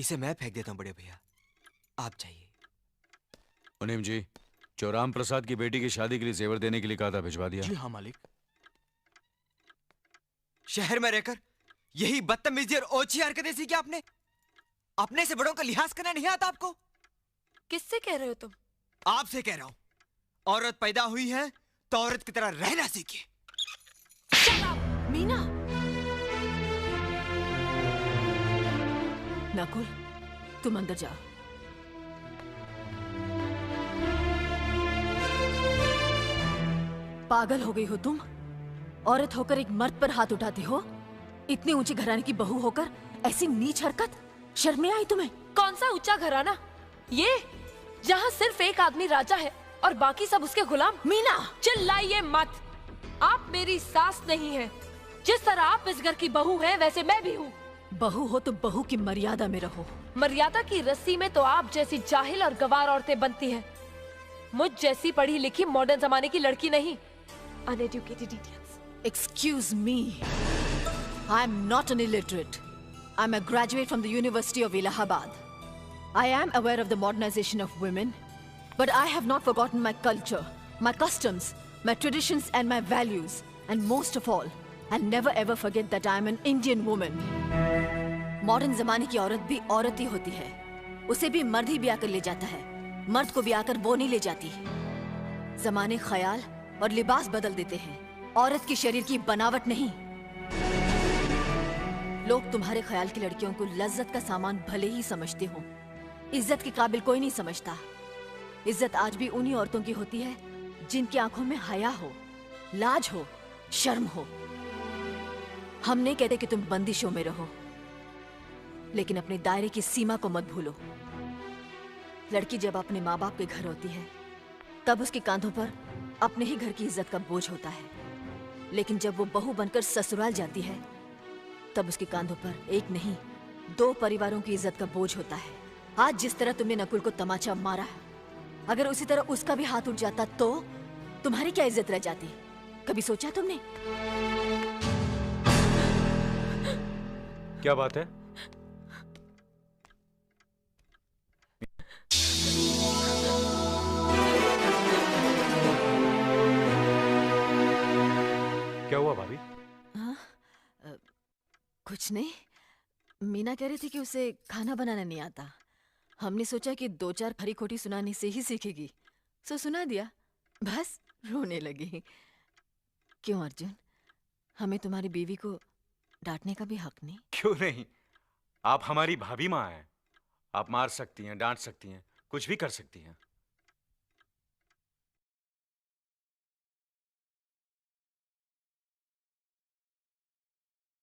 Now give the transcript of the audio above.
इसे मैं फेंक देता हूँ बड़े भैया, आप चाहिए। मुनीम जी, जो राम प्रसाद की बेटी की शादी के लिए जेवर देने के लिए कहा था, भिजवा दिया? जी हाँ मालिक। शहर में रहकर यही बदतमीजी और ओछी हरकतें सीखी आपने? अपने से बड़ों का लिहाज करना नहीं आता आपको? किससे कह रहे हो तुम? आपसे कह रहा हूं। औरत पैदा हुई है तो औरत की तरह रहना सीखिए। मीना, नकुल, तुम अंदर जाओ। पागल हो गई हो तुम? औरत होकर एक मर्द पर हाथ उठाती हो? इतनी ऊंची घराने की बहू होकर ऐसी नीच हरकत, शर्म नहीं आई तुम्हें? कौन सा ऊंचा घराना? ये जहाँ सिर्फ एक आदमी राजा है और बाकी सब उसके गुलाम। मीना, चिल्लाइए मत। आप मेरी सास नहीं हैं। जिस तरह आप इस घर की बहू हैं, वैसे मैं भी हूँ। बहू हो तो बहू की मर्यादा में रहो। मर्यादा की रस्सी में तो आप जैसी जाहिल और गवार औरतें बनती हैं। मुझ जैसी पढ़ी लिखी मॉडर्न जमाने की लड़की नहीं। Uneducated idiots. Excuse me. I am not an illiterate. I am a graduate from the University of Allahabad. I am aware of the modernization of women, but I have not forgotten my culture, my customs, my traditions and my values. And most of all, I'll never ever forget that I am an Indian woman. Modern जमाने की औरत भी औरत ही होती है। उसे भी मर्द ही ब्याह कर ले जाता है, मर्द को ब्याह कर वो नहीं ले जाती। जमाने ख्याल और लिबास बदल देते हैं, औरत की शरीर की बनावट नहीं। लोग तुम्हारे ख्याल की लड़कियों को लज्जत का सामान भले ही समझते हो, इज्जत के काबिल कोई नहीं समझता। इज्जत आज भी उन्हीं औरतों की होती है जिनकी आंखों में हया हो, लाज हो, शर्म हो। हम नहीं कहते कि तुम बंदिशों में रहो, लेकिन अपने दायरे की सीमा को मत भूलो। लड़की जब अपने माँ बाप के घर होती है, तब उसके कांधों पर अपने ही घर की इज्जत का बोझ होता है। लेकिन जब वो बहू बनकर ससुराल जाती है, तब उसके कांधों पर एक नहीं, 2 परिवारों की इज्जत का बोझ होता है। आज जिस तरह तुमने नकुल को तमाचा मारा, अगर उसी तरह उसका भी हाथ उठ जाता तो तुम्हारी क्या इज्जत रह जाती? कभी सोचा तुमने? क्या बात है? क्या हुआ भाभी? कुछ नहीं। मीना कह रही थी कि उसे खाना बनाना नहीं आता। हमने सोचा कि 2-4 खरी खोटी सुनाने से ही सीखेगी, सो सुना दिया। बस रोने लगी। क्यों अर्जुन, हमें तुम्हारी बीवी को डांटने का भी हक नहीं? क्यों नहीं, आप हमारी भाभी माँ हैं। आप मार सकती हैं, डांट सकती हैं, कुछ भी कर सकती हैं।